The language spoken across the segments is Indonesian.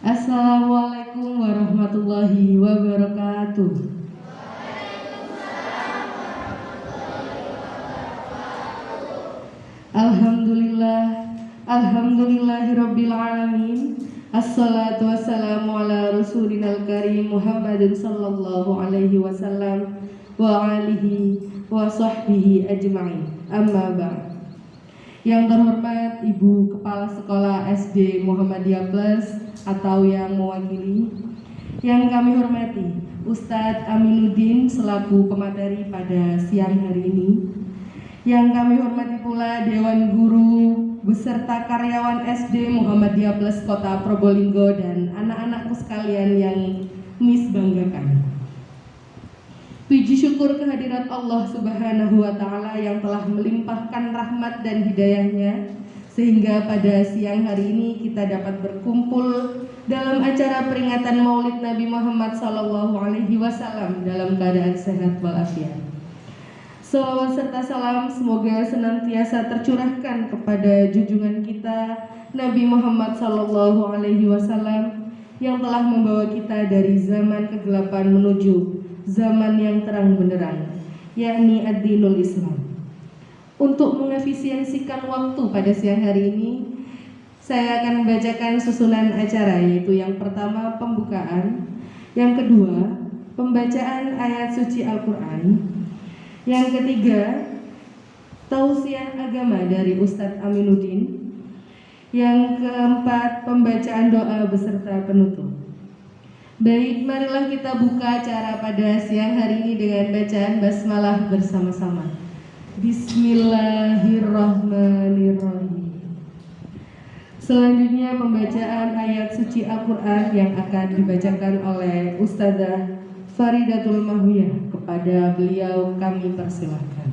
Assalamualaikum warahmatullahi wabarakatuh. Alhamdulillahirabbil alamin. Assalatu wassalamu ala rasulina karim Muhammadin sallallahu alaihi wasallam wa alihi wa sahbihi ajma'in. Amma ba'd. Yang terhormat Ibu Kepala Sekolah SD Muhammadiyah Plus atau yang mewakili, yang kami hormati Ustadz Aminuddin selaku pemateri pada siang hari ini, yang kami hormati pula Dewan Guru beserta karyawan SD Muhammadiyah Plus Kota Probolinggo dan anak-anakku sekalian yang Miss banggakan. Puji syukur kehadirat Allah Subhanahu wa Ta'ala yang telah melimpahkan rahmat dan hidayahnya sehingga pada siang hari ini kita dapat berkumpul dalam acara peringatan Maulid Nabi Muhammad SAW dalam keadaan sehat walafiat. Salawat serta salam semoga senantiasa tercurahkan kepada junjungan kita Nabi Muhammad SAW yang telah membawa kita dari zaman kegelapan menuju zaman yang terang benderang, yakni ad-dinul Islam. Untuk mengefisiensikan waktu pada siang hari ini, saya akan membacakan susunan acara, yaitu yang pertama pembukaan, yang kedua pembacaan ayat suci Al-Quran, yang ketiga tausiah agama dari Ustadz Aminuddin, yang keempat pembacaan doa beserta penutup. Baik, marilah kita buka acara pada siang hari ini dengan bacaan basmalah bersama-sama. Bismillahirrahmanirrahim. Selanjutnya pembacaan ayat suci Al-Quran yang akan dibacakan oleh Ustazah Faridatul Mahwiyah. Kepada beliau kami persilahkan.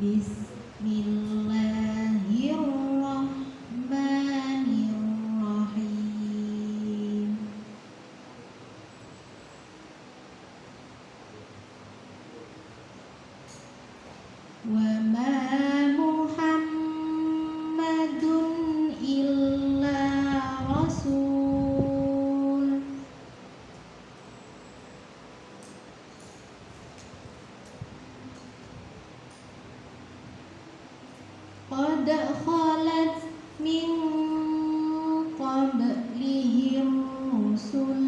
Bismillahirrahmanirrahim. Wa ma Muhammadun illa rasul qad khalat min qablihim rusul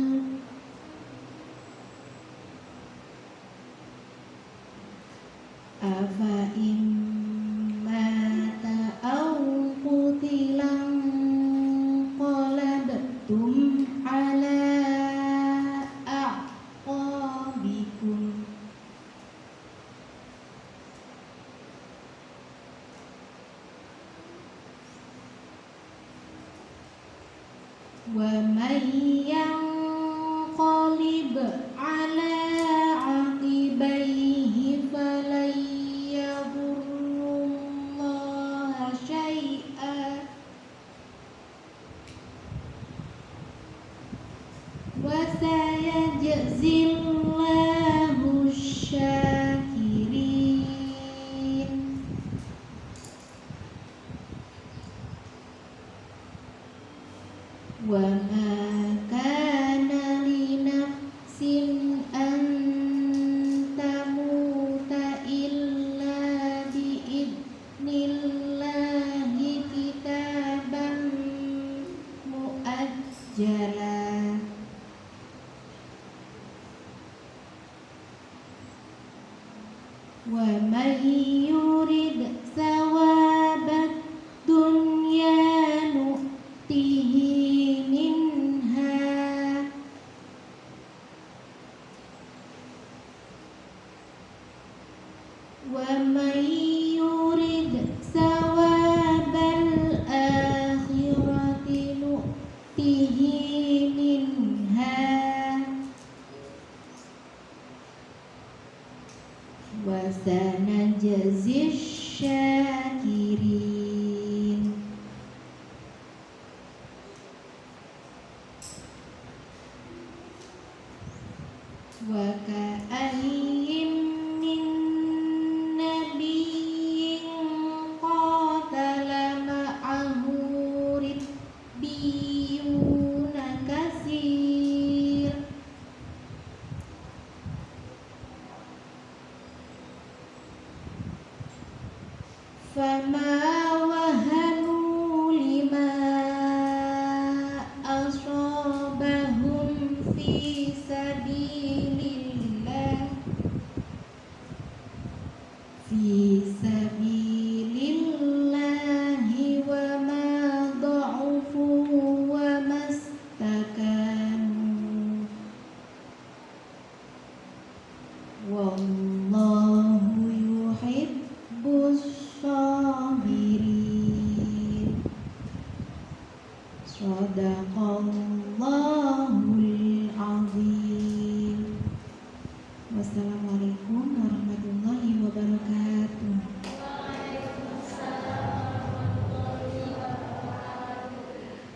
afa in mata aw qutilan qalabtum ala a'qabikum wa may yanqalib ala aqibaihi falan yadurrullaha syai'a wa sayajzillahu syakirin. Wa ma kana li nafsin an tamuta illa bi idnillahi kitaban muajjala wa may yurid sawabat dunya nu'tihi minha ومن يرد ثواب الآخرة نؤته منها وسنجزي الشاكرين. وكأين من نبي قاتل معه ربيون كثير فما وهنوا لما أصابهم في سبيل الله وما ضعفوا وما استكانوا والله يحب الصابرين. Shadaqallahul azim. Wassalamualaikum warahmatullahi wabarakatuh.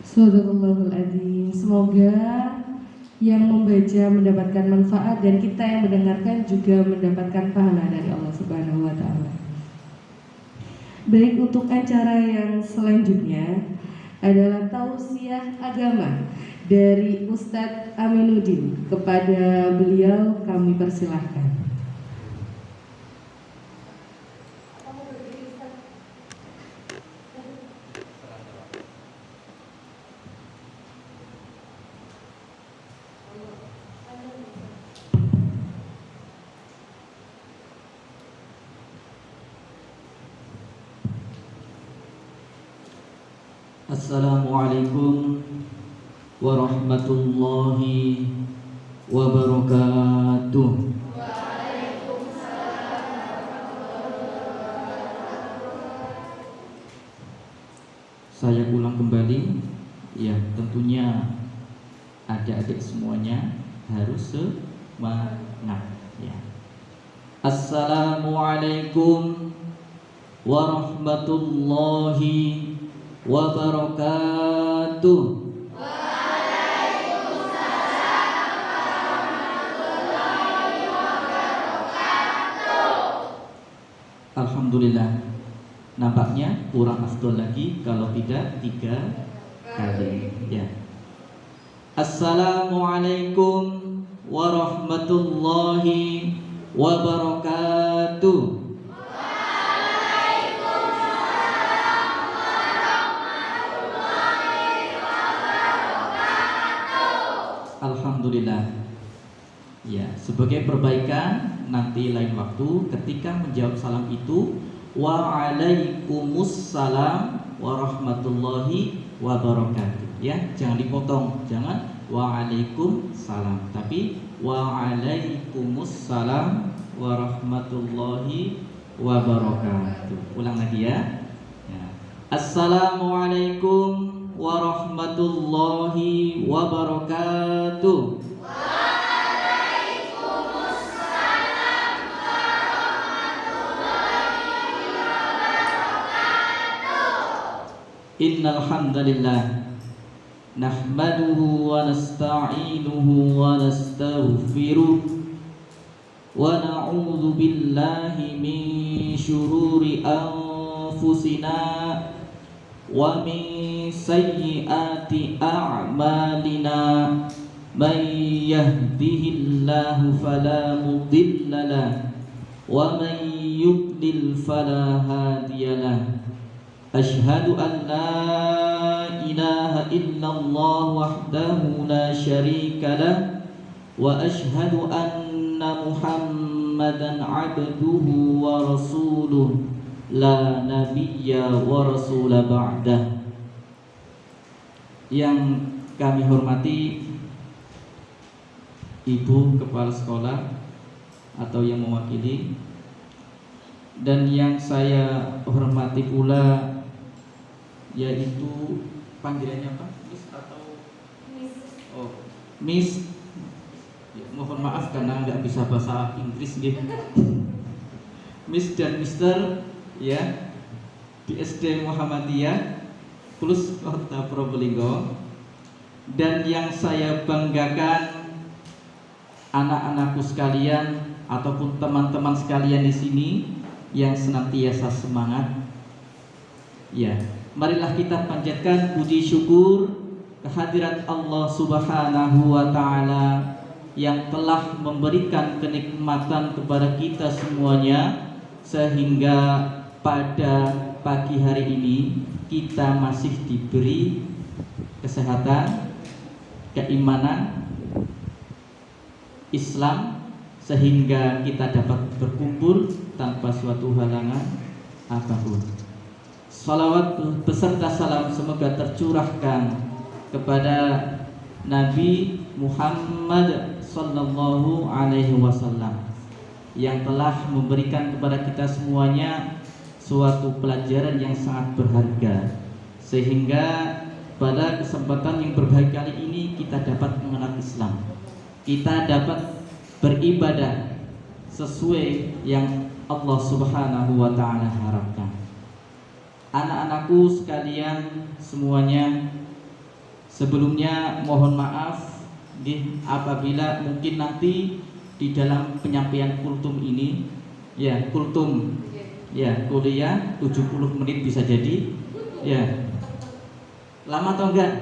Sadaqallahul azim. Semoga yang membaca mendapatkan manfaat dan kita yang mendengarkan juga mendapatkan pahala dari Allah Subhanahu wa taala. Baik, untuk acara yang selanjutnya adalah tausiah agama dari Ustadz Aminuddin. Kepada beliau kami persilahkan. Assalamualaikum warahmatullahi wabarakatuh. Saya ulang kembali, ya tentunya adik-adik semuanya harus semangat, ya. Assalamualaikum warahmatullahi wabarakatuh. Alhamdulillah, nampaknya kurang afdol lagi kalau tidak 3 kali, ya. Assalamualaikum warahmatullahi wabarakatuh. Alhamdulillah. Ya, sebagai perbaikan nanti lain waktu ketika menjawab salam itu waalaikumsalam warahmatullahi wabarakatuh. Ya, jangan dipotong, jangan waalaikumsalam, tapi waalaikumsalam warahmatullahi wabarakatuh. Ulang lagi ya. Ya. Assalamualaikum warahmatullahi wabarakatuh. Waalaikumsalam warahmatullahi wabarakatuh. Innal hamdalillah nahmaduhu wa nasta'inuhu wa nastaghfiruh wa na'udzu billahi min syururi anfusina wa min sayyiati a'malina man yahdihillahu fala mudilla lahu wa man yudlil fala hadiyalah. Asyhadu an la ilaha illallah wahdahu la syarika lah wa asyhadu anna Muhammadan abduhu wa rasuluh la nabiyya wa rasula ba'dah. Yang kami hormati Ibu Kepala Sekolah atau yang mewakili, dan yang saya hormati pula yaitu panggilannya apa? Miss atau oh, Miss. Ya, mohon maaf karena nggak bisa bahasa Inggris gitu. Miss dan Mister ya di SD Muhammadiyah Plus Kota Probolinggo. Dan yang saya banggakan anak-anakku sekalian ataupun teman-teman sekalian di sini yang senantiasa semangat. Ya, marilah kita panjatkan puji syukur kehadirat Allah Subhanahu wa taala yang telah memberikan kenikmatan kepada kita semuanya sehingga pada pagi hari ini kita masih diberi kesehatan, keimanan, Islam sehingga kita dapat berkumpul tanpa suatu halangan apapun. Salawat beserta salam semoga tercurahkan kepada Nabi Muhammad sallallahu alaihi wasallam yang telah memberikan kepada kita semuanya suatu pelajaran yang sangat berharga sehingga pada kesempatan yang berbahagia kali ini kita dapat mengenal Islam. Kita dapat beribadah sesuai yang Allah Subhanahu wa taala harapkan. Anak-anakku sekalian semuanya, sebelumnya mohon maaf apabila mungkin nanti di dalam penyampaian kultum ini ya kultum ya kuliah 70 menit bisa jadi ya. Lama atau enggak?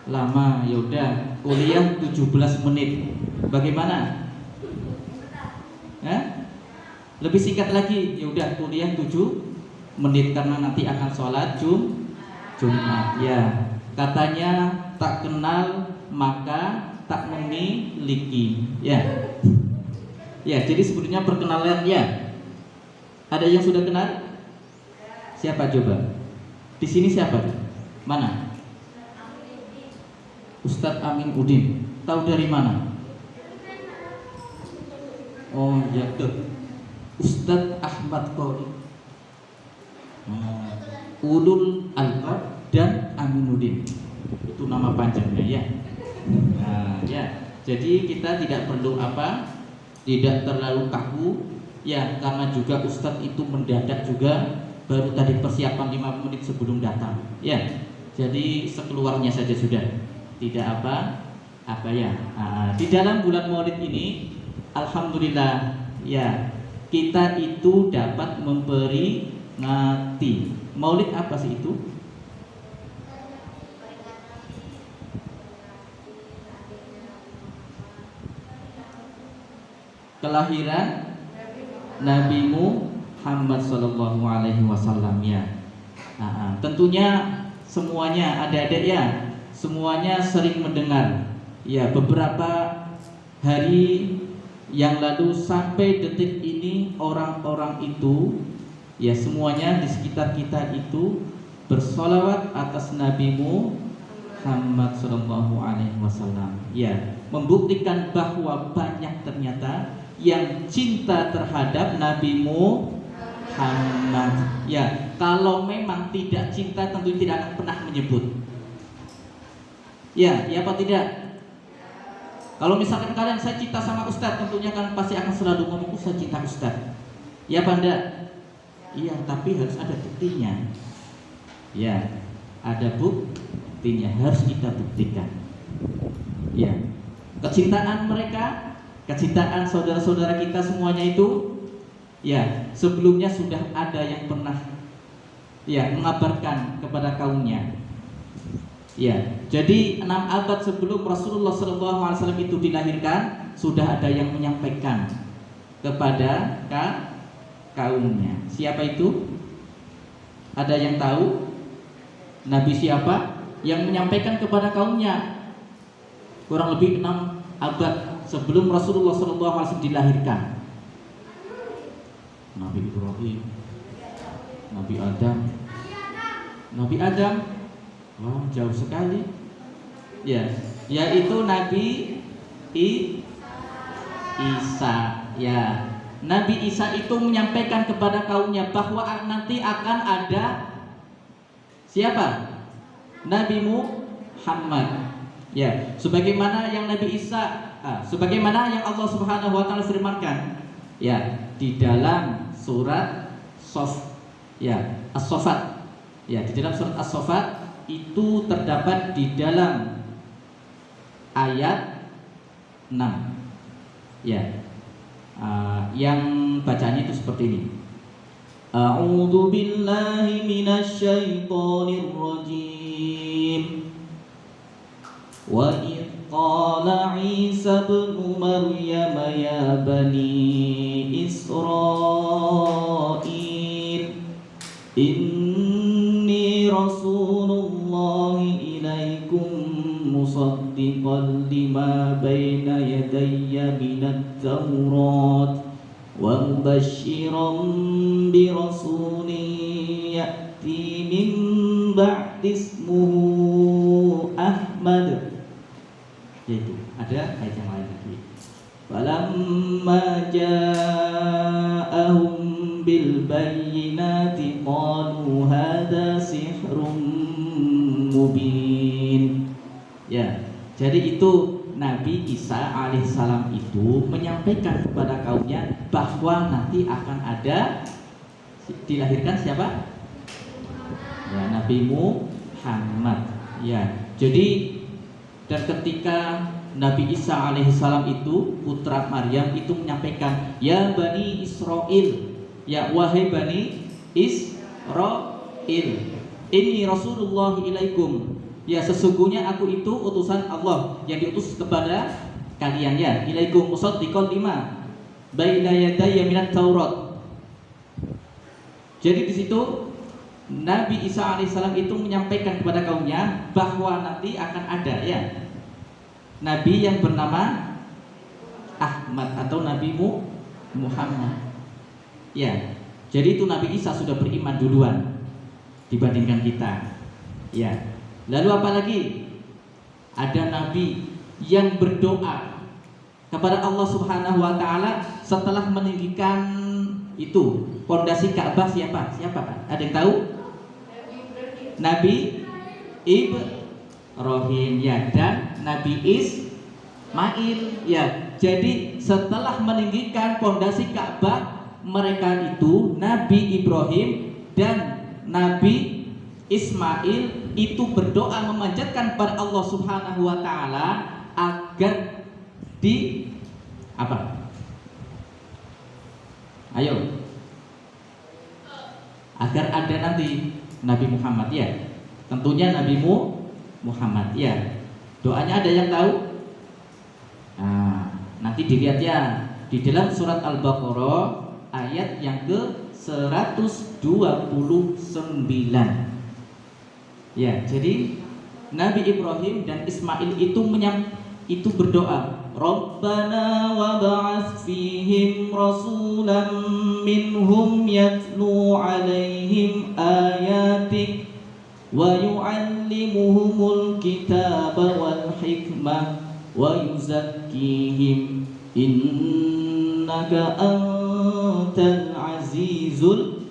Lama, yaudah kuliah 17 menit. Bagaimana? Lebih singkat lagi, yaudah kuliah 7 menit karena nanti akan sholat Jumat. Ya, katanya tak kenal maka tak memiliki. Ya, ya. Jadi sebetulnya perkenalan ya. Ada yang sudah kenal? Siapa coba? Di sini siapa? Mana? Ustadz Amin Udin. Tahu dari mana? Oh ya, tuh. Ustadz Ahmad Qori, Ulul Albab dan Aminuddin. Itu nama panjangnya ya. Nah, ya. Jadi kita tidak perlu tidak terlalu kaku ya, karena juga Ustadz itu mendadak juga, baru tadi persiapan 5 menit sebelum datang ya. Jadi sekeluarnya saja sudah. Tidak di dalam bulan Maulid ini alhamdulillah ya, kita itu dapat memperingati. Maulid apa sih itu? Kelahiran Nabi Muhammad sallallahu alaihi wasallam ya. Tentunya semuanya adik-adik ya, semuanya sering mendengar ya, beberapa hari yang lalu sampai detik ini orang-orang itu ya semuanya di sekitar kita itu bersolawat atas Nabi Muhammad sallallahu alaihi wasallam ya, membuktikan bahwa banyak ternyata yang cinta terhadap Nabi Muhammad ya. Kalau memang tidak cinta tentu tidak akan pernah menyebut ya, ya apa tidak? Kalau misalkan kalian saya cinta sama Ustadz, tentunya kan pasti akan selalu ngomong saya cinta Ustadz. Ya apa enggak? Iya, tapi harus ada buktinya. Ya, ada buktinya, harus kita buktikan. Ya, kecintaan mereka, kecintaan saudara-saudara kita semuanya itu, ya sebelumnya sudah ada yang pernah ya mengabarkan kepada kaumnya. Ya, jadi 6 abad sebelum Rasulullah SAW itu dilahirkan, sudah ada yang menyampaikan kepada kaumnya. Siapa itu? Ada yang tahu? Nabi siapa yang menyampaikan kepada kaumnya? Kurang lebih 6 abad sebelum Rasulullah SAW dilahirkan. Nabi Ibrahim, Nabi Adam. Nabi Adam, wah jauh sekali. Ya, yaitu Nabi Isa. Ya, Nabi Isa itu menyampaikan kepada kaumnya bahwa nanti akan ada siapa? Nabi Muhammad. Ya, sebagaimana yang Nabi Isa, sebagaimana yang Allah Subhanahu wa taala firmankan, ya, di dalam surat As-Saffat. Ya, di dalam surat As-Saffat itu terdapat di dalam ayat 6. Ya. Yang bacanya itu seperti ini. A'udzu billahi minasyaitonir rajim. Wa idh qala Isa ibnu Maryam ya bani Israil inni rasulullahi ilaikum musaddiqan lima baina yadayya minat taurat wa mubasysyiran bi rasulin ya'ti min ba'di ismuhu Ahmad. Yaitu ada ayat yang lain lagi. Falamma ja'ahum bil bayyinati qalu hadza sihrun mubin. Ya, jadi itu Nabi Isa alaihissalam itu menyampaikan kepada kaumnya bahwa nanti akan ada dilahirkan siapa? Ya, Nabi Muhammad. Ya, jadi dan ketika Nabi Isa alaihissalam itu putra Maryam itu menyampaikan, ya Bani Israel, ya wahai Bani Israel, ini Rasulullah ilaikum, ya sesungguhnya aku itu utusan Allah yang diutus kepada kalian, ya ilaikum musaddiqan lima baina yadayya minat Taurat. Jadi di situ Nabi Isa alaihissalam itu menyampaikan kepada kaumnya bahwa nanti akan ada, ya, Nabi yang bernama Ahmad atau Nabi Muhammad. Ya, jadi itu Nabi Isa sudah beriman duluan dibandingkan kita. Ya, lalu apa lagi? Ada Nabi yang berdoa kepada Allah Subhanahu Wa Taala setelah meninggikan itu pondasi Ka'bah. Siapa? Ada yang tahu? Nabi Ibrahim, ya, dan Nabi Ismail, ya. Jadi setelah meninggikan pondasi Ka'bah, mereka itu Nabi Ibrahim dan Nabi Ismail itu berdoa memanjatkan kepada Allah Subhanahu wa taala agar di apa? Ayo. Agar ada nanti Nabi Muhammad, ya. Tentunya Nabi Muhammad, ya. Doanya ada yang tahu? Nah, nanti dilihat ya di dalam surat Al-Baqarah ayat yang ke-129. Ya, jadi Nabi Ibrahim dan Ismail itu berdoa, Rabbana wab'ats fihim rasulan minhum yatlu 'alaihim ayatik wa yu'allimuhumul kitaba wal hikmah wa yuzakkihim innaka antal azizul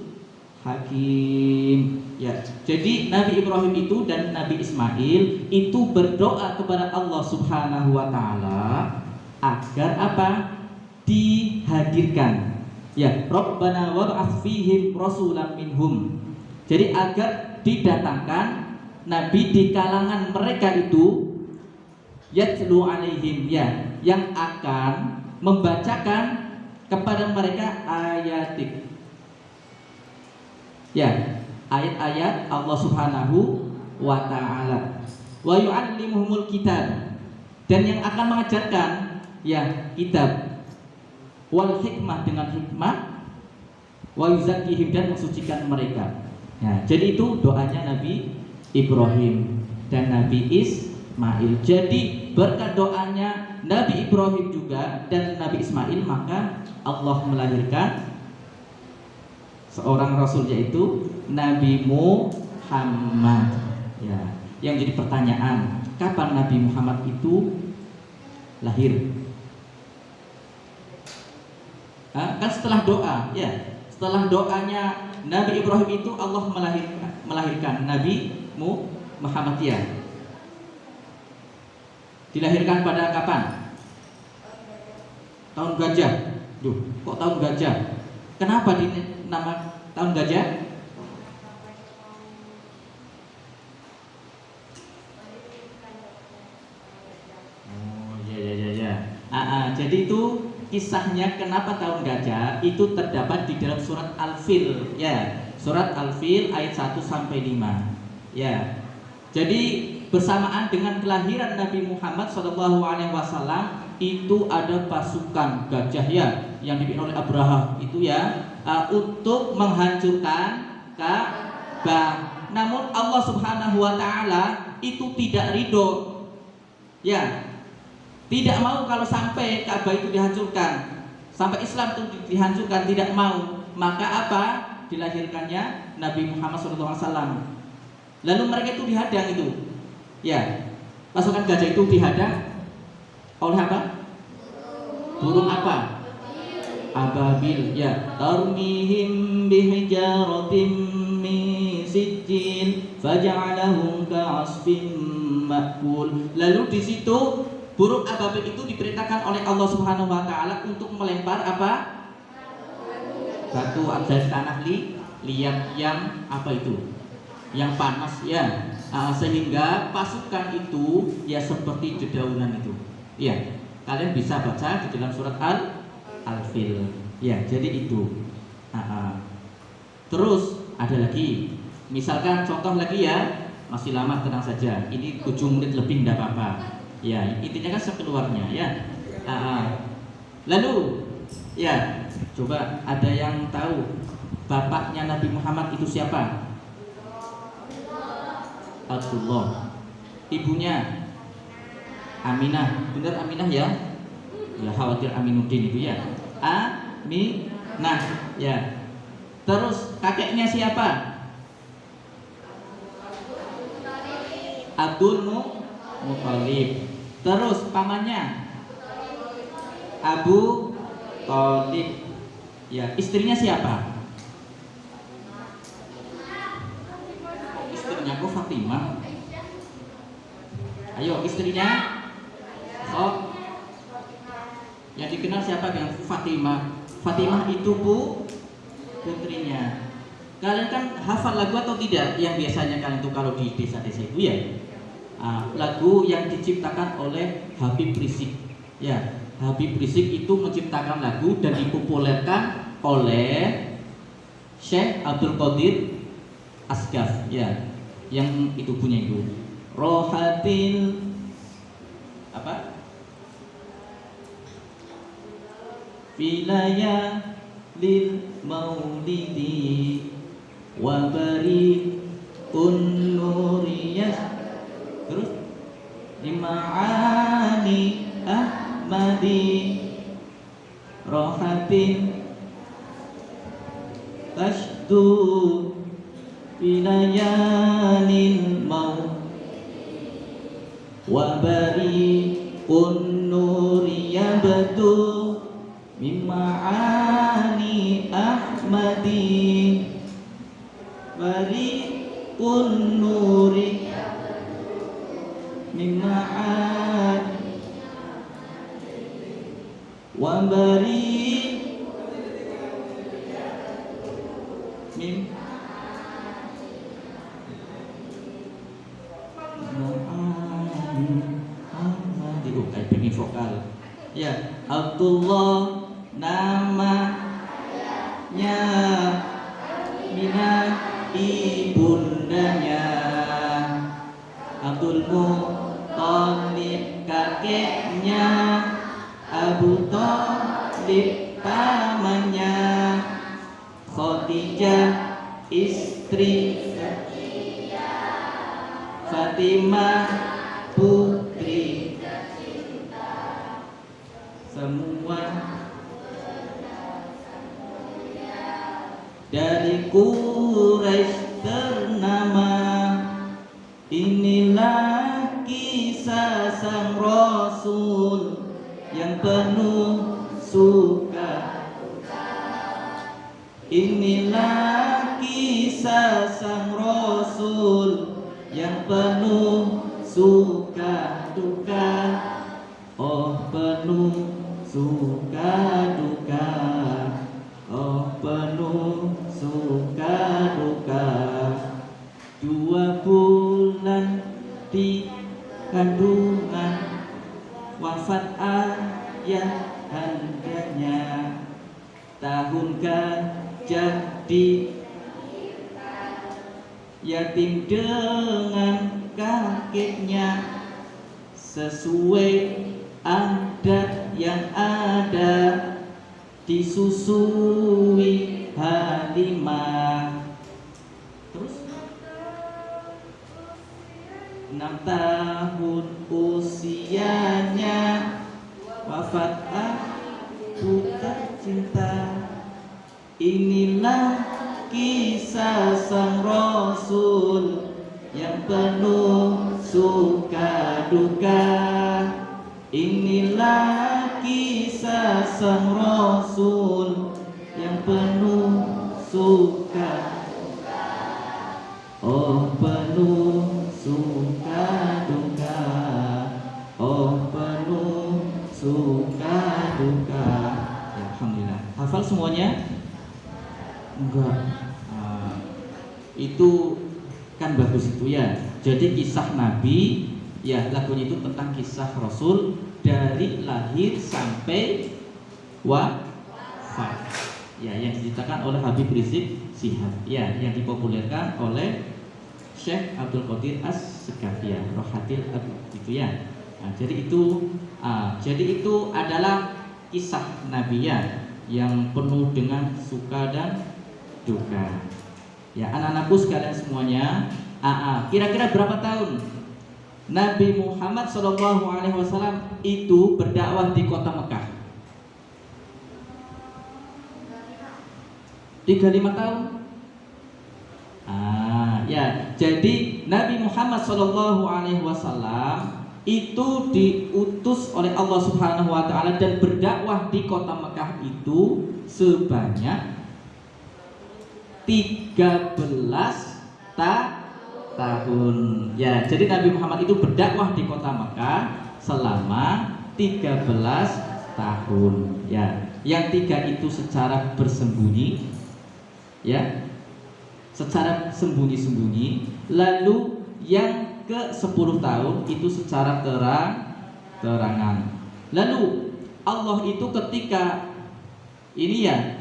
hakim. Ya, jadi Nabi Ibrahim itu dan Nabi Ismail itu berdoa kepada Allah Subhanahu wa taala agar apa? Dihadirkan. Ya, Rabbana wab'ats fihim rasulan minhum. Jadi agar didatangkan nabi di kalangan mereka itu yatlu alaihim, ya, yang akan membacakan kepada mereka ayatik, ya, ayat-ayat Allah Subhanahu wa taala, wa yu'allimuhumul kitab, dan yang akan mengajarkan, ya, kitab, wal hikmah, dengan hikmah, wa yuzakkihim, dan mensucikan mereka. Ya, jadi itu doanya Nabi Ibrahim dan Nabi Ismail. Jadi berkat doanya Nabi Ibrahim juga dan Nabi Ismail, maka Allah melahirkan seorang rasul, yaitu Nabi Muhammad. Ya, yang jadi pertanyaan, kapan Nabi Muhammad itu lahir? Kan setelah doa, ya. Setelah doanya Nabi Ibrahim itu Allah melahirkan Nabi Muhammad, ya. Dilahirkan pada kapan? Tahun gajah. Duh, kok tahun gajah? Kenapa nama tahun gajah? Oh, ya. Jadi itu kisahnya kenapa tahun gajah itu terdapat di dalam surat Al-Fil, ya. Surat Al-Fil ayat 1 sampai 5. Ya. Jadi bersamaan dengan kelahiran Nabi Muhammad SAW itu ada pasukan gajah, ya, yang dipimpin oleh Abraha itu, ya, untuk menghancurkan Ka'bah. Namun Allah Subhanahu wa taala itu tidak ridho, ya. Tidak mau kalau sampai Ka'bah itu dihancurkan, sampai Islam itu dihancurkan, tidak mau. Maka apa? Dilahirkannya Nabi Muhammad SAW. Lalu mereka itu dihadang itu, ya. Pasukan gajah itu dihadang oleh apa? Burung apa? Ababil, ya. Tarmihim bihijaratim min sijil faja'alahum ka'asfin ma'kul. Lalu di situ burung ababil itu diperintahkan oleh Allah Subhanahu wa taala untuk melempar apa? Batu dari tanah liat yang apa itu? Yang panas, ya. Sehingga pasukan itu ya seperti dedaunan itu. Ya, kalian bisa baca di dalam surat Al-Fil. Ya, jadi itu. Terus ada lagi. Misalkan contoh lagi, ya. Masih lama, tenang saja. Ini 7 menit lebih tidak apa-apa. Ya, intinya kan sekeluarnya, ya. Lalu, ya, coba ada yang tahu bapaknya Nabi Muhammad itu siapa? Abdullah. Ibunya Aminah. Benar Aminah, ya? Ya, khawatir Aminuddin itu, ya. Aminah, ya. Terus kakeknya siapa? Abdul Muthalib. Terus pamannya Abu Thalib. Ya, istrinya siapa? Istrinya kok Fatimah? Ayo, istrinya? Oh, yang dikenal siapa dengan Fatimah? Fatimah itu putrinya. Kalian kan hafal lagu atau tidak? Yang biasanya kalian tuh kalau di desa-desa itu, ya. Lagu yang diciptakan oleh Habib Rizik, ya. Habib Rizik itu menciptakan lagu dan dipopulerkan oleh Syekh Abdul Qadir Asgaf, ya. Yang itu punya itu Rohatil apa? Filaya lil maulidi wa bari'un nuriyah. Terus Ima'ani Ahmadi Rohatin Tashdu Bilayalil maut Wa bari'un nuri yabdu Mima'ani Ahmadi Bari'un nuri Mima'ani Wa bari'un kayak pengen vokal, ya. Abdullah namanya, Minah ibundanya, Abdul Muthalib kakeknya, Abu Thalib pamannya, Khadijah istri, Fatimah putri, semua dari Quraisy ternama. Inilah kisah sang Rasul yang penuh suka Inilah kisah sang Rasul yang penuh suka duka. Oh penuh suka duka. Oh penuh suka duka. 2 bulan di kandungan, wafat ayah handanya. Tahun gajah di yatim dengan kakeknya, sesuai adat yang ada, disusui Halimah. Terus 6 tahun usianya, wafat aku tercinta. Inilah kisah sang Rasul yang penuh suka duka. Inilah kisah sang Rasul yang penuh suka. Oh penuh suka duka. Oh penuh suka duka. Ya, alhamdulillah. Hafal semuanya? Enggak. Itu kan bagus itu ya. Jadi kisah Nabi, ya lagunya itu tentang kisah Rasul dari lahir sampai wafat. Ya, yang diceritakan oleh Habib Rizik Shihab. Ya, yang dipopulerkan oleh Syekh Abdul Qadir As-Sekafiyah, Rohatil Abu, gitu ya. Nah, jadi itu adalah kisah Nabi ya, yang penuh dengan suka dan duka. Ya, anak-anakku sekalian semuanya, kira-kira berapa tahun Nabi Muhammad SAW itu berdakwah di kota Mekah? 35 tahun. Ya, jadi Nabi Muhammad SAW itu diutus oleh Allah Subhanahu wa taala dan berdakwah di kota Mekah itu sebanyak 13 tahun. Ya, jadi Nabi Muhammad itu berdakwah di kota Mekah selama 13 tahun. Ya, yang 3 itu secara bersembunyi, ya, secara sembunyi-sembunyi. Lalu yang ke-10 tahun itu secara terang-terangan. Lalu Allah itu ketika ini ya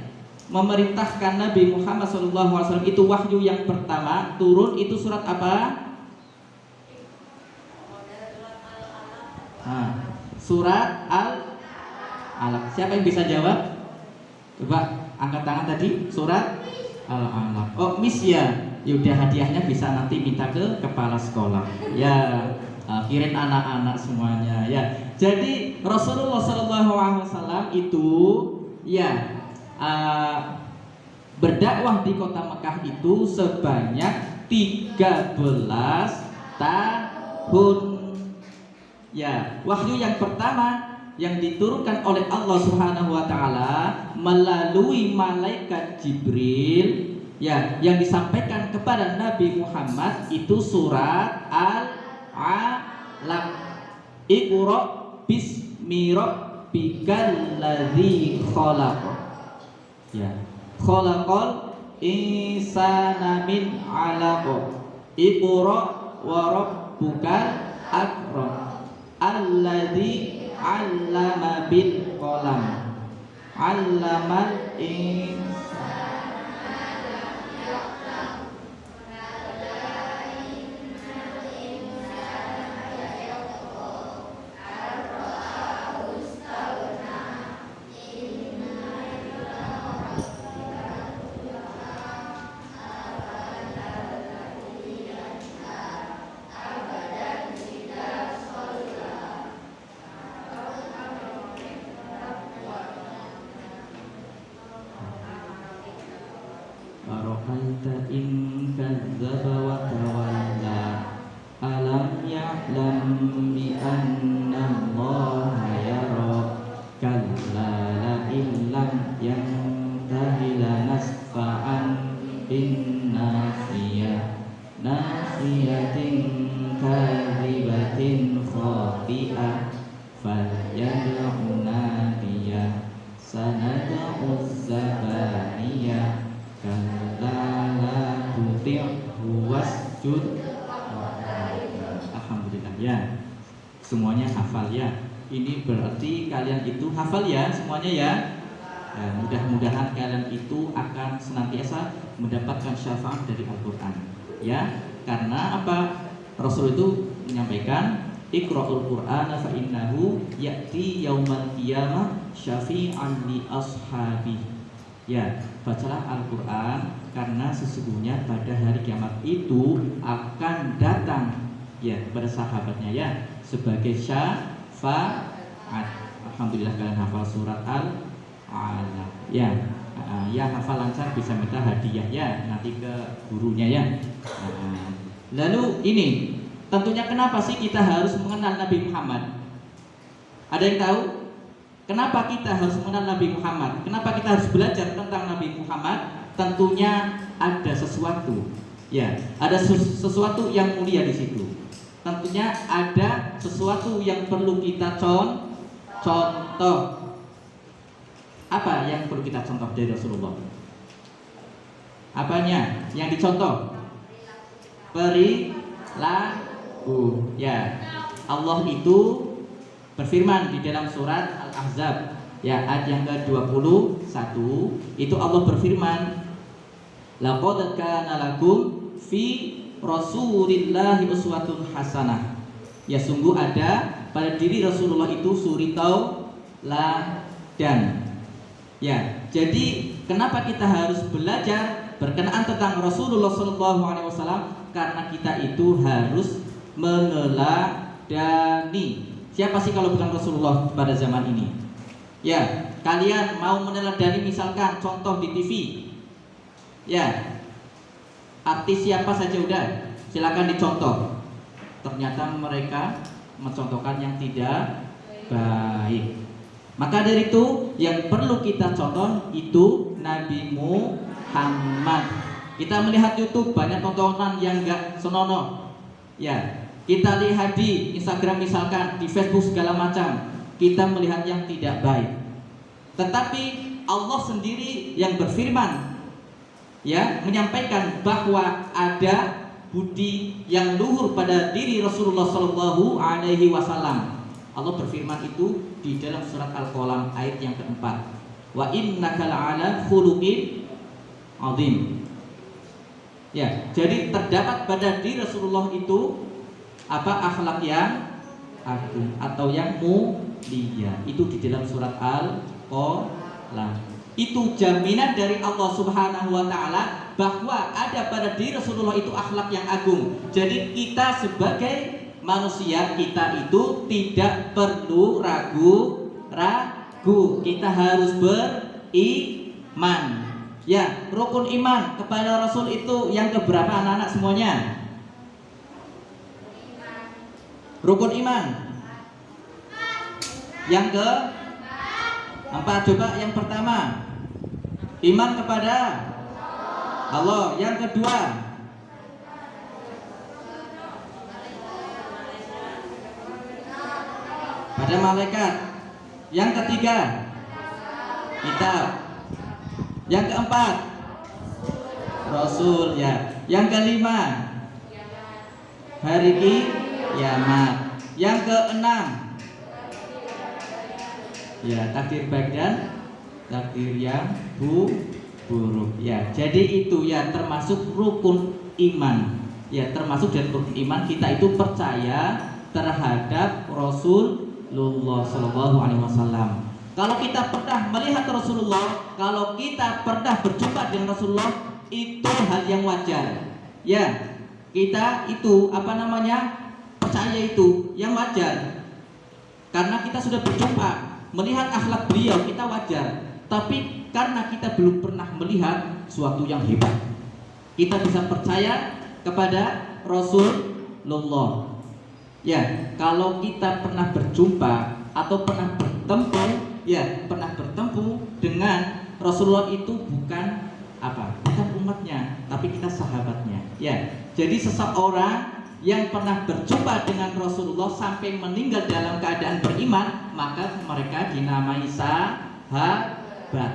memerintahkan Nabi Muhammad SAW, itu wahyu yang pertama turun itu surat apa? Surat Al-Alaq. Siapa yang bisa jawab? Coba angkat tangan tadi. Surat Al-Alaq. Oh, Miss ya. Yaudah, hadiahnya bisa nanti minta ke kepala sekolah. Ya, kirim anak-anak semuanya. Ya. Jadi Rasulullah SAW itu ya berdakwah di kota Mekah itu sebanyak 13 tahun. Ya, wahyu yang pertama yang diturunkan oleh Allah Subhanahu wa taala melalui malaikat Jibril, ya, yang disampaikan kepada Nabi Muhammad itu surat Al-Alaq. Iqra bismi rabbikal ladzi khalaq. Ya, khalaqal insana min 'alaq. Iqra wa rabbukal akram. Alladzi 'allama bil qalam. 'Allamal insana. Ara'aita in kadzdzaba wa tawalla alam ya'lam bi anna Allaha yara kalla la illam yantahi lanasfa fa'an bin nasiyatin kadhibatin khati'ah falyad'u nadiya sanad'u zabaniya kalla la tuti'hu wasjud. Alhamdulillah ya. Semuanya hafal ya. Ini berarti kalian itu hafal ya semuanya ya. Ya, mudah-mudahan kalian itu akan senantiasa mendapatkan syafaat dari Al-Quran ya, karena apa? Rasul itu menyampaikan Iqra'ul Qur'ana fa innahu ya'ti yaumal qiyamah syafi'an li ashabi. Ya, bacalah Al-Quran karena sesungguhnya pada hari kiamat itu akan datang ya kepada sahabatnya ya sebagai syafaat. Alhamdulillah kalian hafal surat Al-Alaq ya. Ya hafal lancar bisa minta hadiah ya nanti ke gurunya ya. Lalu ini tentunya kenapa sih kita harus mengenal Nabi Muhammad? Ada yang tahu? Kenapa kita harus mengenal Nabi Muhammad? Kenapa kita harus belajar tentang Nabi Muhammad? Tentunya ada sesuatu ya, ada sesuatu yang mulia di situ. Tentunya ada sesuatu yang perlu kita contoh. Apa yang perlu kita contoh dari Rasulullah? Apanya yang dicontoh? Perilaku. Ya, Allah itu berfirman di dalam surat Al-Ahzab ya ayat yang ke-21 itu Allah berfirman, laqad kana lakum fi Rasulillahi uswatun hasanah. Ya sungguh ada pada diri Rasulullah itu suri tauladan. Ya, jadi kenapa kita harus belajar berkenaan tentang Rasulullah SAW? Karena kita itu harus meneladani. Siapa sih kalau bukan Rasulullah pada zaman ini? Ya, kalian mau meneladani misalkan contoh di TV. Ya, artis siapa saja udah, silakan dicontoh. Ternyata mereka mencontohkan yang tidak baik. Maka dari itu yang perlu kita contoh itu Nabi Muhammad. Kita melihat YouTube banyak tontonan yang enggak senonoh. Ya, kita lihat di Instagram misalkan, di Facebook segala macam, kita melihat yang tidak baik. Tetapi Allah sendiri yang berfirman ya, menyampaikan bahwa ada budi yang luhur pada diri Rasulullah SAW. Allah berfirman itu di dalam surat Al-Qalam ayat yang keempat. Wa innaka la'ala khuluqin azim. Ya, jadi terdapat pada diri Rasulullah itu apa akhlak yang agung atau yang mulia. Itu di dalam surat Al-Qalam. Itu jaminan dari Allah Subhanahu wa taala bahwa ada pada diri Rasulullah itu akhlak yang agung. Jadi kita sebagai manusia kita itu tidak perlu ragu. Kita harus beriman. Ya, rukun iman kepada Rasul itu yang keberapa anak-anak semuanya? Rukun iman yang keempat. Coba yang pertama, iman kepada Allah. Yang kedua, pada malaikat. Yang ketiga, kitab. Yang keempat, Rasul ya. Yang kelima, hari kiamat. Yang keenam, ya takdir baik dan takdir yang buruk ya. Jadi itu ya termasuk rukun iman. Ya termasuk dari rukun iman kita itu percaya terhadap Rasulullah SAW. Kalau kita pernah melihat Rasulullah, kalau kita pernah berjumpa dengan Rasulullah, itu hal yang wajar. Ya, kita itu percaya itu yang wajar. Karena kita sudah berjumpa, melihat akhlak beliau, kita wajar. Tapi karena kita belum pernah melihat suatu yang hebat, kita bisa percaya kepada Rasulullah. Ya, kalau kita pernah berjumpa atau pernah bertemu dengan Rasulullah itu bukan apa? Bukan umatnya, tapi kita sahabatnya. Ya, jadi seseorang yang pernah berjumpa dengan Rasulullah sampai meninggal dalam keadaan beriman, maka mereka dinamai sahabat.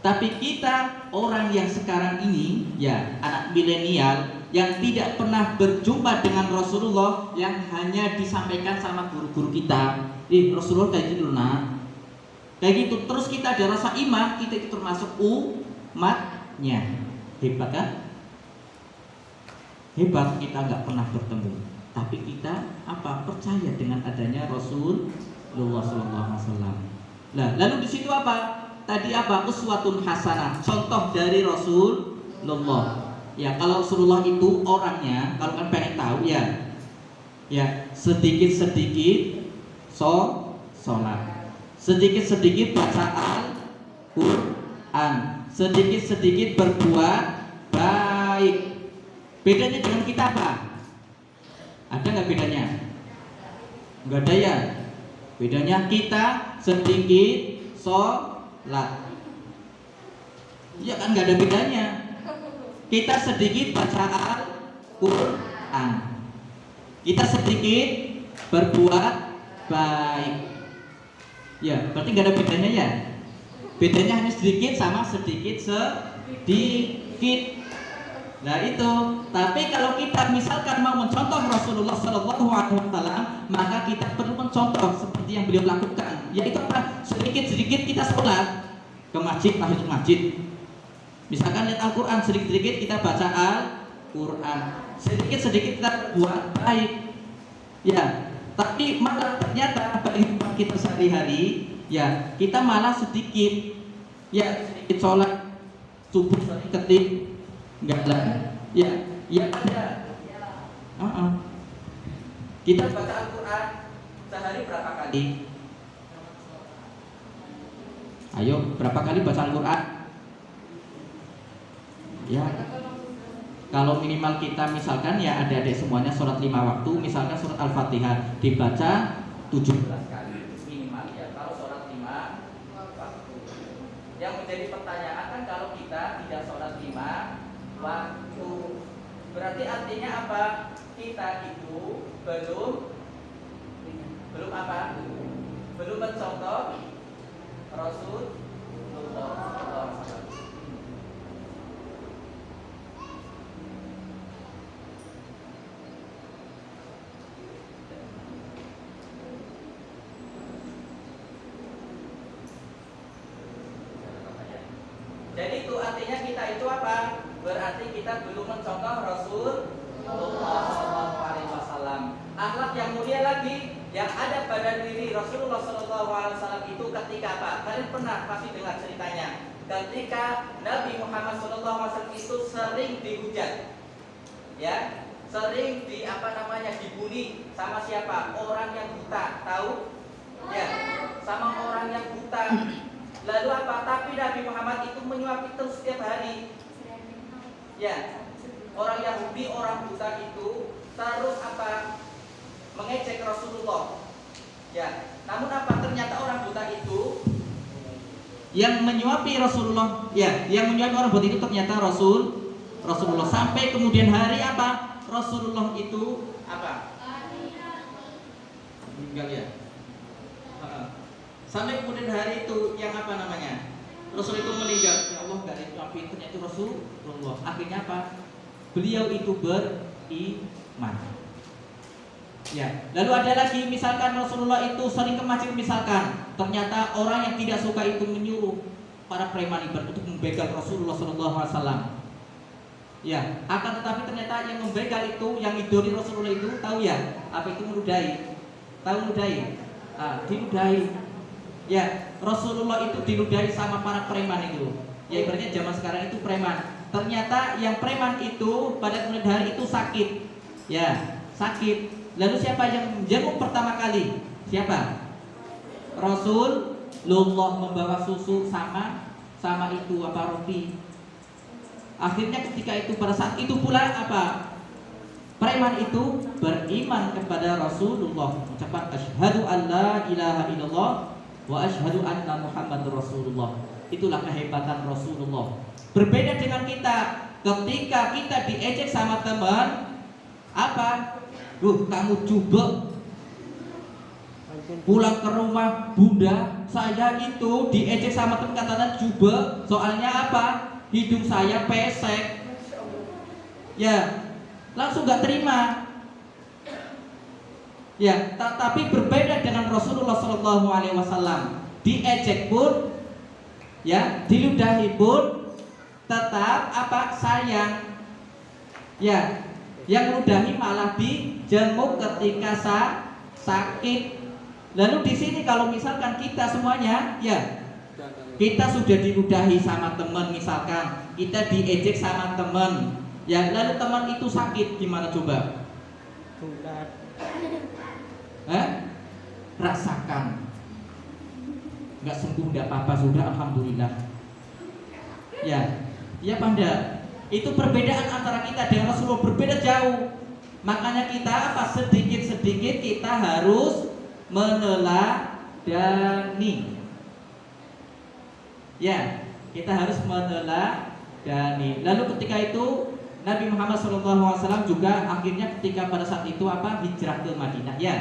Tapi kita orang yang sekarang ini, ya anak milenial yang tidak pernah berjumpa dengan Rasulullah, yang hanya disampaikan sama guru-guru kita, Rasulullah kayak gitu nak, kayak gitu. Terus kita ada rasa iman, kita itu termasuk umatnya. Hebat kan? Hebat, kita nggak pernah bertemu, tapi kita apa? Percaya dengan adanya Rasulullah SAW. Nah, lalu di situ apa? Tadi apa? Uswatun hasanah, contoh dari Rasulullah. Ya, kalau Rasulullah itu orangnya, kalau kan pengen tahu ya sedikit-sedikit sholat, sedikit-sedikit baca Al-Quran, sedikit-sedikit berbuat baik. Bedanya dengan kita apa? Ada nggak bedanya? Nggak ada ya. Bedanya kita sedikit sholat. Ya kan nggak ada bedanya. Kita sedikit baca Al-Quran, kita sedikit berbuat baik. Ya, berarti nggak ada bedanya ya. Bedanya hanya sedikit sama sedikit. Nah itu, tapi kalau kita misalkan mau mencontoh Rasulullah SAW, maka kita perlu mencontoh seperti yang beliau lakukan, yaitu apa? Sedikit-sedikit kita sholat ke masjid, masuk masjid. Misalkan lihat Al-Quran, sedikit-sedikit kita baca Al-Quran, sedikit-sedikit kita berbuat baik. Ya, tapi malah ternyata kehidupan kita sehari-hari, ya kita malah sedikit sholat subuh ketik. Enggak lah, ya ada. Kita baca Al-Quran sehari berapa kali? Ayo, berapa kali baca Al-Quran? Ya, kalau minimal kita misalkan ya adik-adik semuanya sholat 5 waktu, misalkan surat Al-Fatihah dibaca 17 kali minimal ya. Kalau sholat 5 waktu, yang menjadi pertanyaan kan kalau kita tidak sholat 5 waktu, berarti artinya apa? Kita itu belum apa? Belum mencontoh Rasulullah. Jadi itu artinya kita itu apa? Berarti kita belum mencontoh Rasulullah SAW. Akhlak yang mulia lagi yang ada pada diri Rasulullah SAW itu ketika apa? Kalian pernah pasti dengar ceritanya. Ketika Nabi Muhammad SAW itu sering dihujat, ya, sering dibully sama siapa? Orang yang buta, tahu? Ya, sama orang yang buta. Lalu apa? Tapi Nabi Muhammad itu menyuapi terus setiap hari. Ya, orang Yahudi, orang buta itu terus apa? Mengejek Rasulullah. Ya, namun apa? Ternyata orang buta itu yang menyuapi Rasulullah, ya, yang menyuapi orang buta itu ternyata Rasulullah. Sampai kemudian hari apa? Rasulullah itu apa? Meninggal ya. Sampai kemudian hari itu yang apa namanya? Rasul itu meninggal. Ya Allah, gak ada yang pinternya itu Rasulullah. Akhirnya apa? Beliau itu beriman. Ya. Lalu ada lagi misalkan Rasulullah itu sering ke masjid misalkan. Ternyata orang yang tidak suka itu menyuruh para preman untuk membegal Rasulullah SAW. Ya. Akan tetapi ternyata yang membegal itu, yang idoli Rasulullah itu tahu ya? Apa itu meludahi? Tahu meludahi? Diludahi. Ya, Rasulullah itu diludahi sama para preman itu. Ya ibaratnya zaman sekarang itu preman. Ternyata yang preman itu pada kemudian hari itu sakit. Ya, sakit. Lalu siapa yang menjenguk pertama kali? Siapa? Rasulullah membawa susu sama itu apa roti. Akhirnya ketika itu pada saat itu pula apa? Preman itu beriman kepada Rasulullah, mengucapkan asyhadu alla ilaha illallah wa asyhadu anna Muhammadur Rasulullah. Itulah kehebatan Rasulullah. Berbeda dengan kita, ketika kita diejek sama teman, apa? Kamu coba pulang ke rumah, bunda, saya itu diejek sama teman katanya coba, soalnya apa? Hidung saya pesek. Ya, langsung gak terima. Ya, tapi berbeda dengan Rasulullah SAW. Diejek pun, ya, diludahi pun tetap apa? Sayang. Ya, yang ludahi malah dijenguk ketika sakit. Lalu di sini kalau misalkan kita semuanya, ya, kita sudah diludahi sama teman, misalkan kita diejek sama teman, ya, lalu teman itu sakit, gimana coba? Rasakan, nggak sembuh, nggak apa-apa, sudah alhamdulillah. Ya Panda, itu perbedaan antara kita dengan Rasulullah berbeda jauh. Makanya kita apa? Sedikit-sedikit kita harus meneladani. Ya, kita harus meneladani. Lalu ketika itu Nabi Muhammad SAW juga akhirnya ketika pada saat itu apa? Hijrah ke Madinah, ya.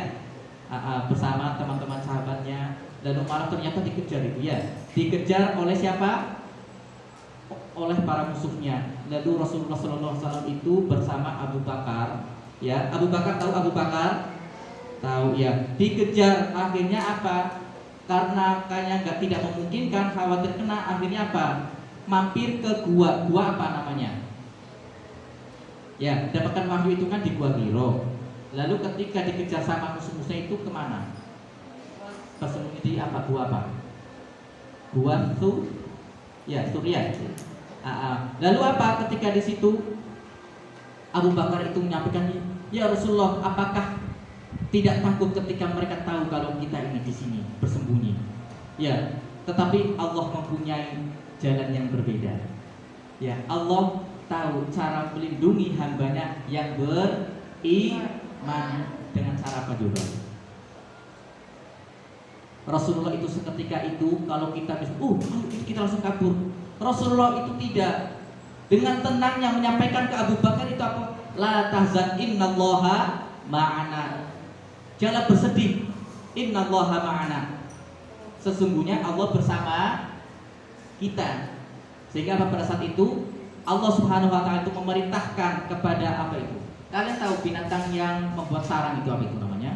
Bersama teman-teman sahabatnya. Lalu malah ternyata dikejar itu, ya. Dikejar oleh siapa? Oleh para musuhnya. Lalu Rasulullah SAW itu bersama Abu Bakar, ya. Abu Bakar, tahu Abu Bakar? Tahu, ya. Dikejar, akhirnya apa? Karena kayaknya tidak memungkinkan, khawatir kena, akhirnya apa? Mampir ke gua apa namanya? Ya, dapatkan wahyu itu kan di Gua Hiro. Lalu ketika dikejar sama musuh-musuhnya itu kemana? Bersembunyi di apa? Gua apa? Gua Surya. Lalu apa? Ketika di situ Abu Bakar itu menyampaikan, ya Rasulullah, apakah tidak takut ketika mereka tahu kalau kita ini di sini bersembunyi? Ya, tetapi Allah mempunyai jalan yang berbeda. Ya, Allah tahu cara melindungi hambanya yang beriman dengan cara apa juga? Rasulullah itu seketika itu kalau kita bisa, kita langsung kabur. Rasulullah itu tidak, dengan tenangnya menyampaikan ke Abu Bakar itu apa? La tahzan innallaha ma'ana. Jangan bersedih. Innallaha ma'ana. Sesungguhnya Allah bersama kita. Sehingga pada saat itu Allah Subhanahu wa taala itu memerintahkan kepada apa itu? Kalian tahu binatang yang membuat sarang itu apa itu namanya?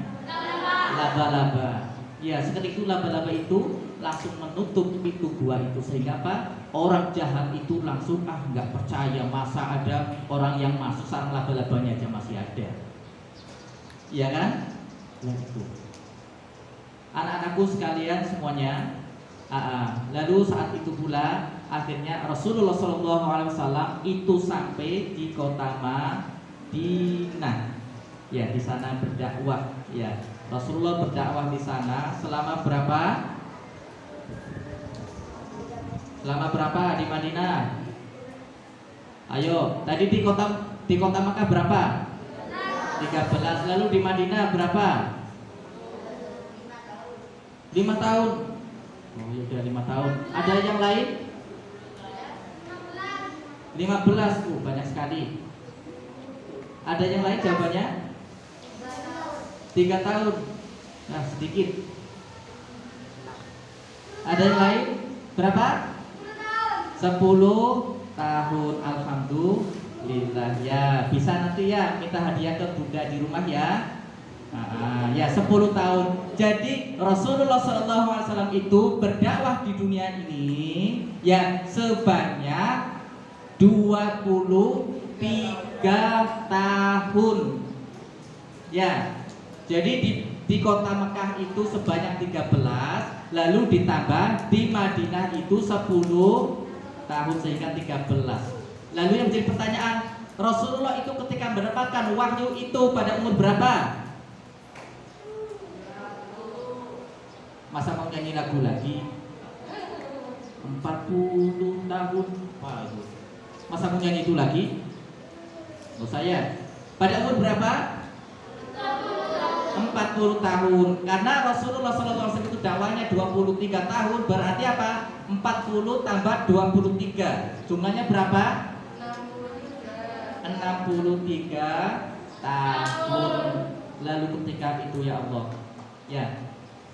Laba-laba. Ya, seketika itu laba-laba itu langsung menutup pintu gua itu, sehingga apa? Orang jahat itu langsung nggak percaya, masa ada orang yang masuk sarang laba-labanya aja masih ada. Iya kan? Ya itu. Anak-anakku sekalian semuanya, lalu saat itu pula akhirnya Rasulullah SAW itu sampai di kota Madinah. Ya, di sana berdakwah. Ya, Rasulullah berdakwah di sana selama berapa? Selama berapa di Madinah? Ayo, tadi di kota Makkah berapa? 13. Lalu di Madinah berapa? 5 tahun. Oh ya, sudah 5 tahun. Ada yang lain? 15. Banyak sekali. Ada yang lain jawabannya? 3 tahun. Nah, sedikit. Ada yang lain? Berapa? 10 tahun. Alhamdulillah. Ya, bisa nanti ya minta hadiah ke bunda di rumah ya. Ya, 10 tahun. Jadi Rasulullah SAW itu berdakwah di dunia ini ya sebanyak 23 tahun. Ya. Jadi di kota Mekah itu sebanyak 13, lalu ditambah di Madinah itu 10 tahun sehingga 13. Lalu yang menjadi pertanyaan, Rasulullah itu ketika mendapatkan wahyu itu pada umur berapa? Masa mau nyanyi lagu lagi? 40 tahun. Masa mau nyanyi itu lagi? Oh saya. Pada umur berapa? 40 tahun. Karena Rasulullah SAW itu dakwahnya 23 tahun, berarti apa? 40 40 tambah 23. Jumlahnya berapa? 63 tahun. Lalu ketika itu ya Allah, ya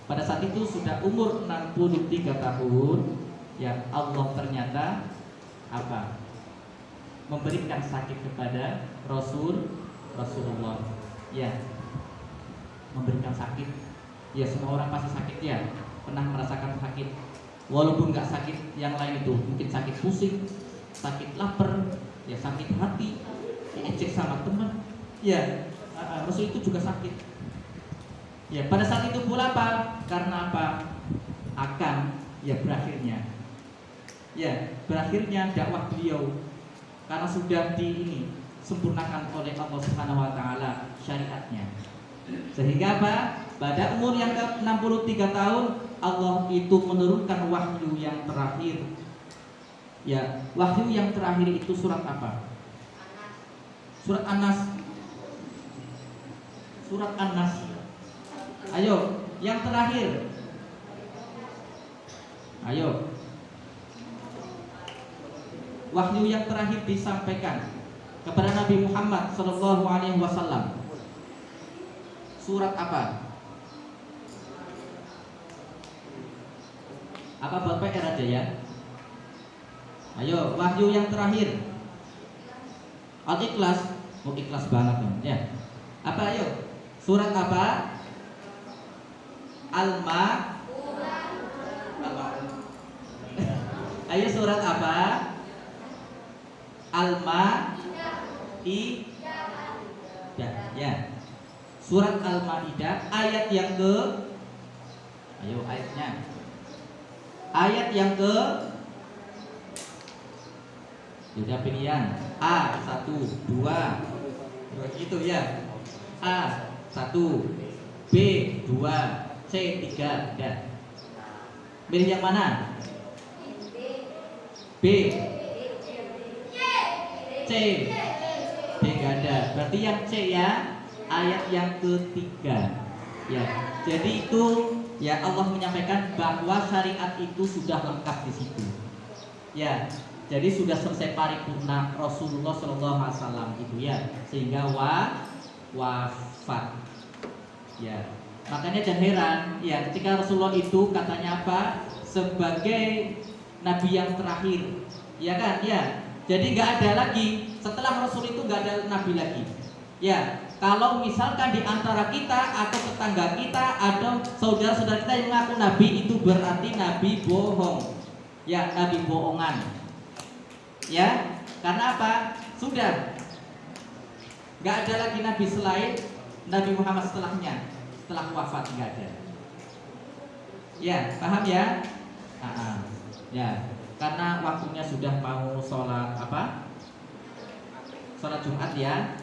pada saat itu sudah umur 63 tahun, ya Allah ternyata apa? Memberikan sakit kepada Rasulullah. Ya, memberikan sakit. Ya semua orang pasti sakit ya, pernah merasakan sakit. Walaupun nggak sakit yang lain itu, mungkin sakit pusing, sakit lapar, ya sakit hati, diejek sama teman. Ya, Rasul itu juga sakit. Ya, pada saat itu pula apa? Karena apa? Akan ya berakhirnya. Ya, berakhirnya dakwah beliau karena sudah sempurnakan oleh Allah Subhanahu wa taala syariatnya. Sehingga apa? Pada umur yang ke-63 tahun Allah itu menurunkan wahyu yang terakhir. Ya, wahyu yang terakhir itu surat apa? Surat An-Nas. Surat An-Nas. Ayo, yang terakhir. Ayo. Wahyu yang terakhir disampaikan kepada Nabi Muhammad SAW. Surat apa? Apa Bapak PR aja ya? Ayo, wahyu yang terakhir. Al-Ikhlas. Oh, ikhlas banget dong. Ya. Apa ayo? Surat apa? Ayo surat apa? Al-Maidah. Ya. Surat Al-Maidah ayat yang ke, ayo ayatnya. Ayat yang ke, sudah pilihan A 1, 2 gitu ya. A 1, B 2, C 3. Ya. Pilih yang mana? B, C, B gak ada. Berarti yang C ya, ayat yang ketiga. Ya, jadi itu ya Allah menyampaikan bahwa syariat itu sudah lengkap di situ. Ya, jadi sudah selesai paripurna Rasulullah SAW itu ya, sehingga wafat. Ya, makanya jangan heran ya ketika Rasulullah itu katanya apa? Sebagai nabi yang terakhir, ya kan? Ya, jadi nggak ada lagi setelah Rasul itu nggak ada nabi lagi. Ya, kalau misalkan di antara kita atau tetangga kita ada saudara-saudara kita yang mengaku nabi, itu berarti nabi bohong. Ya, nabi bohongan. Ya, karena apa? Sudah nggak ada lagi nabi selain Nabi Muhammad setelahnya, setelah wafat nggak ada. Ya, paham ya? Ya, karena waktunya sudah mau sholat apa? Sholat Jumat ya.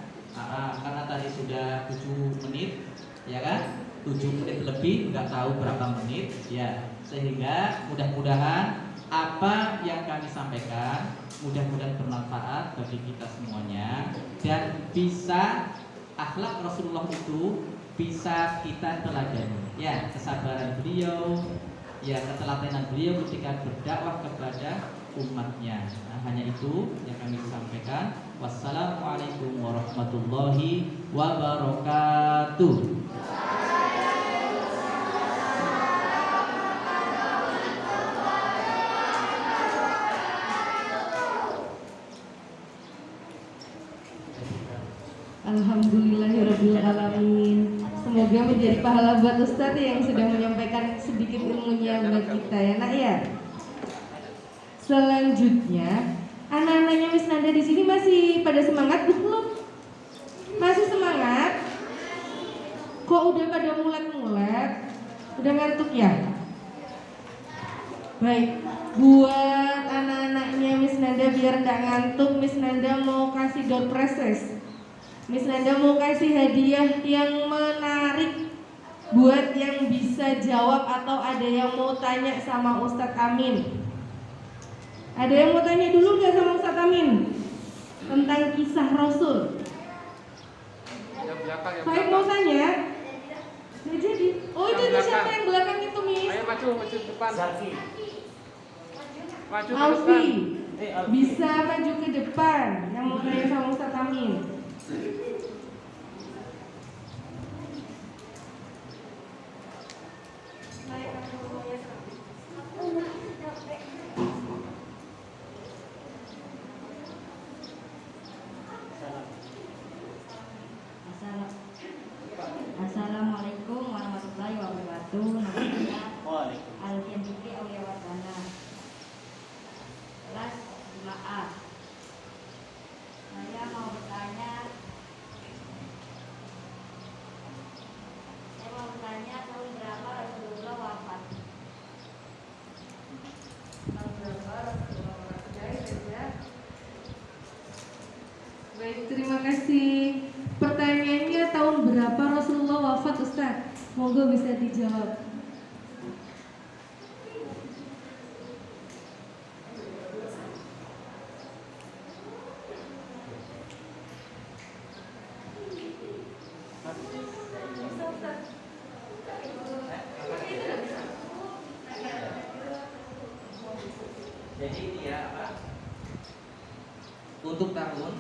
Karena tadi sudah 7 menit, ya kan? 7 menit lebih, nggak tahu berapa menit, ya. Sehingga mudah-mudahan apa yang kami sampaikan mudah-mudahan bermanfaat bagi kita semuanya dan bisa akhlak Rasulullah itu bisa kita teladani. Ya, kesabaran beliau, ya ketelatenan beliau ketika berdakwah kepada umatnya. Nah, hanya itu yang kami sampaikan. Wassalamualaikum warahmatullahi wabarakatuh. Alhamdulillahirrabbilalamin. Semoga menjadi pahala buat Ustadz yang sudah menyampaikan sedikit ilmunya buat kita ya nak ya. Selanjutnya anak-anaknya Miss Nanda di sini masih pada semangat belum? Masih semangat? Kok udah pada mulet-mulet? Udah ngantuk ya? Baik, buat anak-anaknya Miss Nanda biar nggak ngantuk, Miss Nanda mau kasih door prizes. Miss Nanda mau kasih hadiah yang menarik buat yang bisa jawab atau ada yang mau tanya sama Ustadz Amin. Ada yang mau tanya dulu nggak sama Ustadz Amin tentang kisah Rasul? Saya mau tanya. Nggak jadi. Oh itu siapa yang belakang itu Miss? Ayo maju depan. Alfi, bisa maju ke depan yang mau tanya sama Ustaz Amin. Assalamualaikum warahmatullahi wabarakatuh. Nama saya Alfian Fikri Aulia Wardana, kelas 5A. Saya mau bertanya tahun berapa Rasulullah wafat? Tahun berapa Rasulullah wafat? Baik, terima kasih. Pertanyaannya tahun berapa Rasulullah wafat, Ustaz? Semoga bisa dijawab. Jadi dia apa? Untuk tahun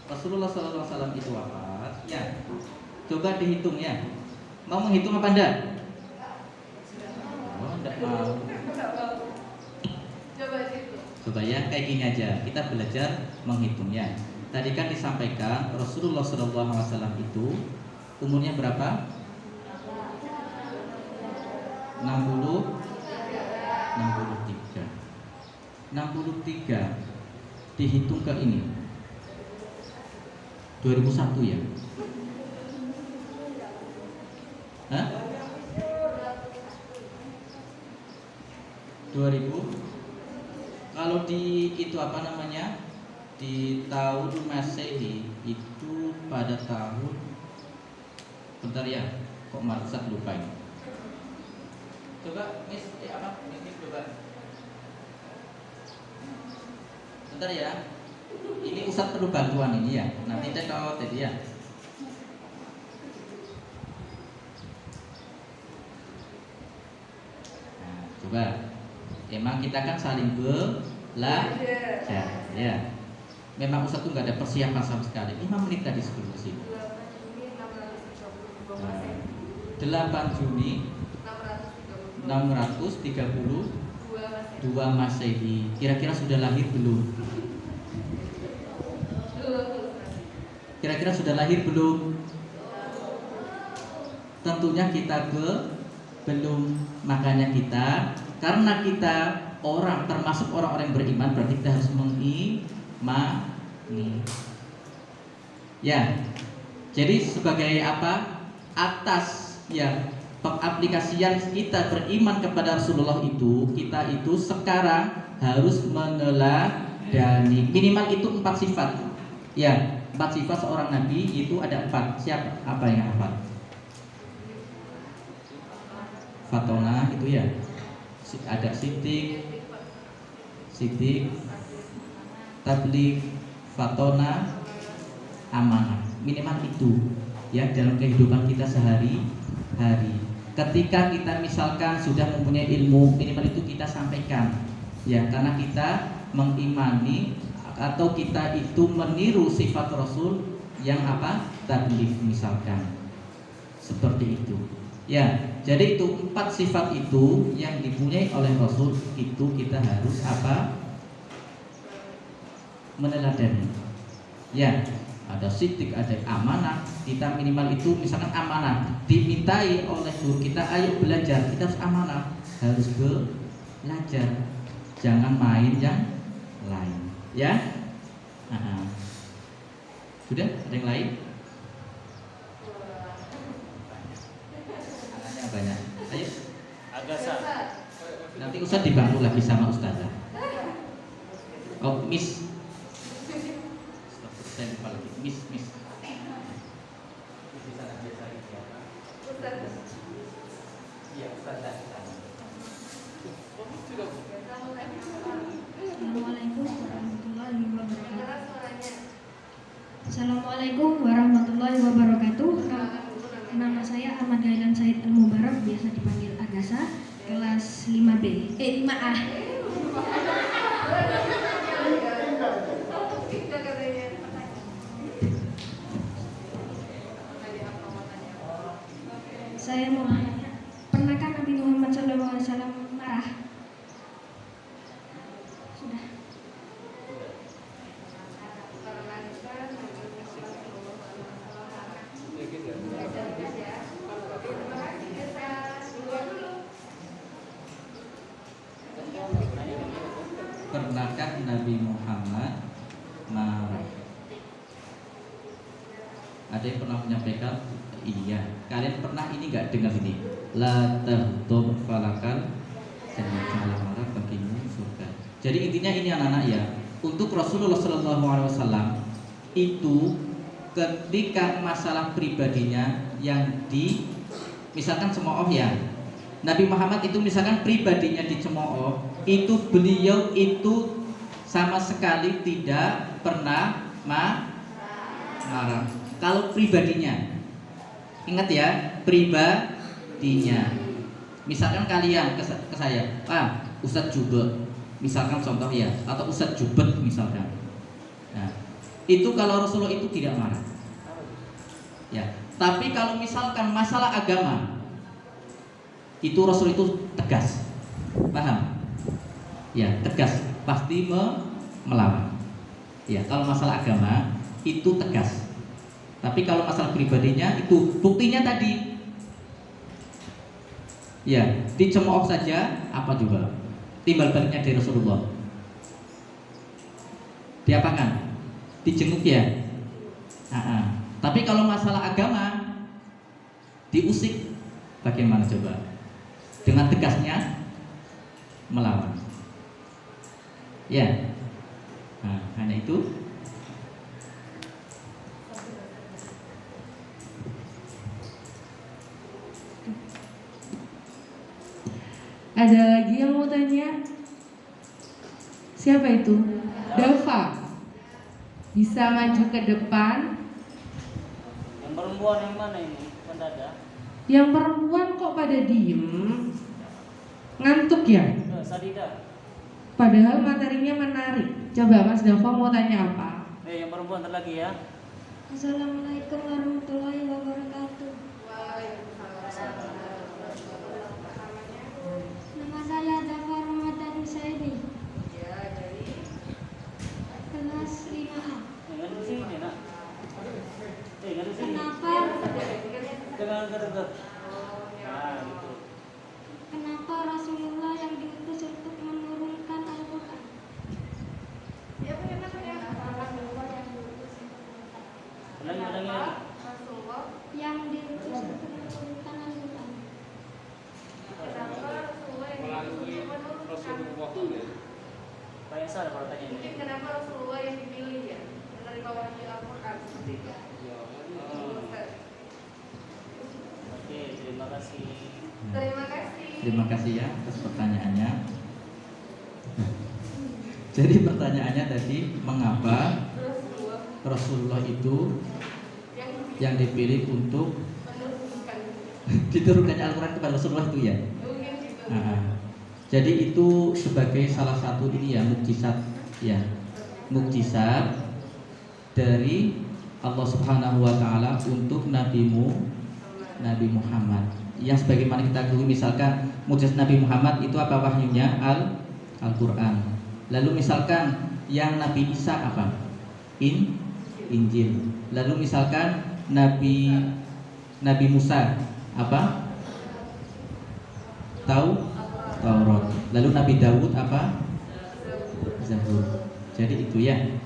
Rasulullah SAW itu wafat, ya. Coba dihitung ya. Mau menghitung apa enggak? Oh, enggak mau. Coba ya, kayak gini aja. Kita belajar menghitungnya. Tadi kan disampaikan Rasulullah SAW itu umurnya berapa? 63 dihitung ke ini 2001 ya? Hah? 2000. Kalau di itu apa namanya? Di tahun Masehi itu pada tahun, bentar ya, kok Marsat lupa ini. Coba Miss, apa? Miss coba. Bentar ya. Ini Ustadz perlu bantuan ini ya. Nanti cekot tadi ya. Nah, coba. Emang kita kan saling belajar ya. Memang Ustadz tuh nggak ada persiapan sama sekali. 5 menit tadi sebelum kesini. 8 Juni 632 Masehi. Kira-kira sudah lahir belum? Kira-kira sudah lahir belum? Tentunya kita belum. Makanya kita, karena kita orang termasuk orang-orang yang beriman, berarti kita harus mengimani. Ya. Jadi sebagai apa? Atas ya pengaplikasian kita beriman kepada Rasulullah itu, kita itu sekarang harus meneladani minimal itu 4 sifat. Ya, 4 sifat seorang nabi itu ada 4. Siapa? Apa yang hafal? Fatona itu ya. Ada sidik, tabligh, fatona, amanah. Minimal itu ya dalam kehidupan kita sehari-hari. Ketika kita misalkan sudah mempunyai ilmu, minimal itu kita sampaikan ya, karena kita mengimani atau kita itu meniru sifat Rasul yang apa? Tabligh misalkan. Seperti itu. Ya, jadi itu 4 sifat itu yang dipunyai oleh Rasul itu kita harus apa? Meneladani. Ya, ada sidik, ada amanah. Kita minimal itu misalkan amanah dimintai oleh guru kita, ayo belajar, kita harus amanah, harus belajar, jangan main yang lain ya. Sudah ada yang lain? Anaknya banyak. Ayo Agasa. Nanti Ustaz dibantu lagi sama Ustazah. Oh Miss, saya lupa lagi. Miss. Iya, Ustazah. Assalamualaikum warahmatullahi wabarakatuh. Nama saya Ahmad Gailan Said Al-Mubarak, biasa dipanggil Agasa, kelas 5B. 5A. pernahkah Nabi Muhammad marah? Ada yang pernah menyampaikan? Iya. Kalian pernah ini nggak dengar ini? La tahdub falakal jangan marah bagimu surga. Jadi intinya ini anak-anak ya. Untuk Rasulullah SAW itu ketika masalah pribadinya yang misalkan cemooh ya. Nabi Muhammad itu misalkan pribadinya dicemooh, itu beliau itu sama sekali tidak pernah marah. Kalau pribadinya, ingat ya, pribadinya. Misalkan kalian ke saya, Ustadz Jubel, misalkan contoh ya, atau Ustadz Jubet misalkan. Nah, itu kalau Rasulullah itu tidak marah. Ya, tapi kalau misalkan masalah agama, itu Rasul itu tegas, paham? Ya, tegas, pasti melawan. Ya, kalau masalah agama itu tegas. Tapi kalau masalah pribadinya itu buktinya tadi. Ya, dicemooh saja apa juga? Timbal baliknya dari Rasulullah. Diapakan? Dijenguk ya. Tapi kalau masalah agama diusik, bagaimana coba? Dengan tegasnya melawan. Ya. Nah, hanya itu. Ada lagi yang mau tanya? Siapa itu? Dava. Bisa maju ke depan. Yang perempuan yang mana ini? Pendada? Yang perempuan kok pada diem? Ngantuk ya? Sadida. Padahal materinya menarik. Coba Mas Dava mau tanya apa? Yang perempuan lagi ya. Assalamualaikum warahmatullahi wabarakatuh. Nama saya Dava Ramadan Husaini. Ya, dari Kelas 5A. Yang di sini nak. Yang di sini. Kenapa? Dengan dekat. Nah, gitu. Kenapa Rasulullah yang diutus untuk menurunkan Al-Quran? Ulangi. Yang diutus untuk menurunkan Al-Quran. Pak Yasa ada pertanyaan ini. mungkin kenapa Rasulullah yang dipilih ya menerima wahyu Al-Quran seperti itu? Oke, terima kasih. Terima kasih. Terima kasih ya atas pertanyaannya. Jadi pertanyaannya tadi, mengapa Rasulullah itu yang dipilih untuk diturunkannya Al-Quran kepada Rasulullah itu ya? Jadi itu sebagai salah satu ini ya, mukjizat ya, mukjizat dari Allah Subhanahu wa taala untuk Nabi Muhammad. Yang sebagaimana kita ketahui, misalkan mukjizat Nabi Muhammad itu apa wahyunya? Al-Qur'an. Lalu misalkan yang Nabi Isa apa? Injil. Lalu misalkan Nabi Musa apa? Taurat. Lalu Nabi Dawud apa? Zabur. Jadi itu ya.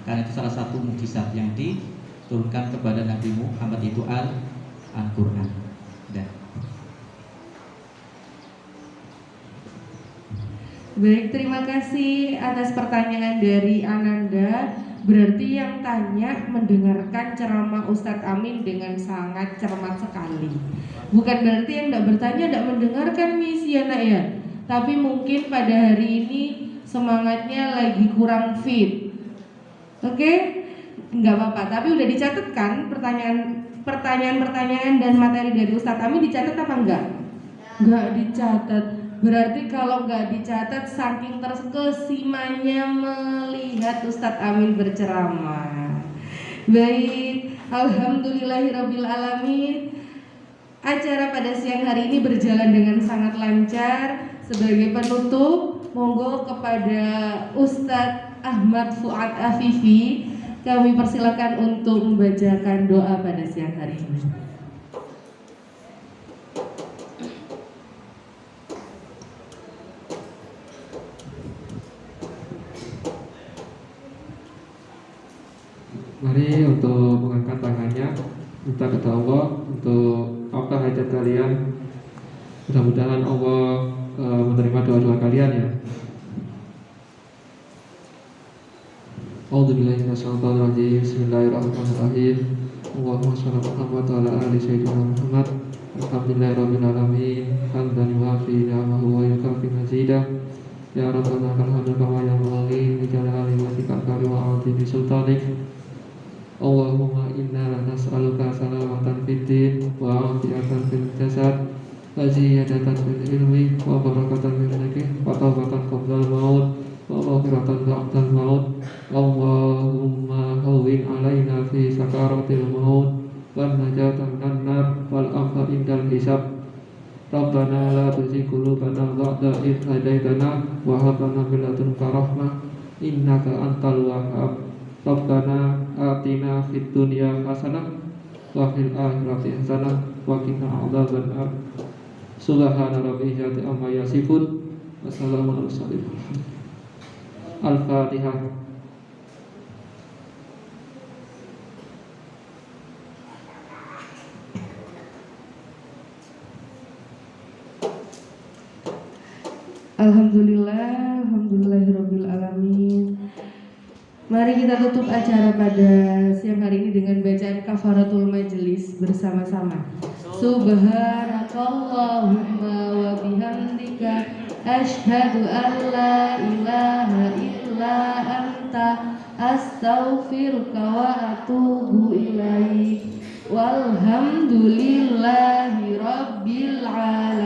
Karena itu salah satu mukjizat yang diturunkan kepada Nabi Muhammad itu Al-Qur'an. Baik, terima kasih atas pertanyaan dari Ananda. Berarti yang tanya mendengarkan ceramah Ustadz Amin dengan sangat cermat sekali. Bukan berarti yang tidak bertanya tidak mendengarkan, Miss, ya nak ya. Tapi mungkin pada hari ini semangatnya lagi kurang fit. Oke? Nggak apa-apa, tapi udah dicatat kan pertanyaan dan materi dari Ustadz Amin dicatat apa enggak? Nggak dicatat. Berarti kalau nggak dicatat, saking terkesimanya melihat Ustadz Amin berceramah. Baik, alhamdulillahirabbil alamin. Acara pada siang hari ini berjalan dengan sangat lancar. Sebagai penutup, monggo kepada Ustadz Ahmad Fuad Afifi, kami persilakan untuk membacakan doa pada siang hari ini. Mari untuk mengangkat tangannya, minta kepada Allah untuk apa hajat kalian. Mudah-mudahan Allah menerima doa-doa kalian ya. A'udzubillahi minasyaitonirrajim. Bismillahirrahmanirrahim. Allahumma shalli ala Muhammad wa ala ali sayyidina Muhammad. Alhamdulillahirabbil alamin. Hamdan yuwafi ni'amahu wa yukafi mazidah. Ya Rabbana lakal hamdu kama yanbaghi li jalali wajhikal karim wa 'azimi sultanik. Allahumma inna nas'aluka salamatan fid din wa 'afiyatan fil jasad wa ziyadatan fil ilmi wa barakatan fil rizqi wa taubatan qabla al-maut wa maghfiratan ba'da al-maut. Allahumma hawwin 'alaina fi sakaratil maut wan najatan minan nar wal afwa indal hisab. Rabbana la tuzigh qulubana ba'da idh hadaitana wa hab lana min ladunka rahmah innaka antal wahhab. Rabbana atina fid dunya hasanah wa fil akhirati hasanah wa qina adzabannar. Subhana rabbil izzati amma yasifun. Wassalamu ala mursalin. Al-Fatihah. Alhamdulillah, alhamdulillahirabbil alamin. Mari kita tutup acara pada siang hari ini dengan bacaan kafaratul majelis bersama-sama. Subhanakallahumma wa bihamdika asyhadu an la ilaha illa anta astaghfiruka wa atubu ilaik. Walhamdulillahi rabbil alamin.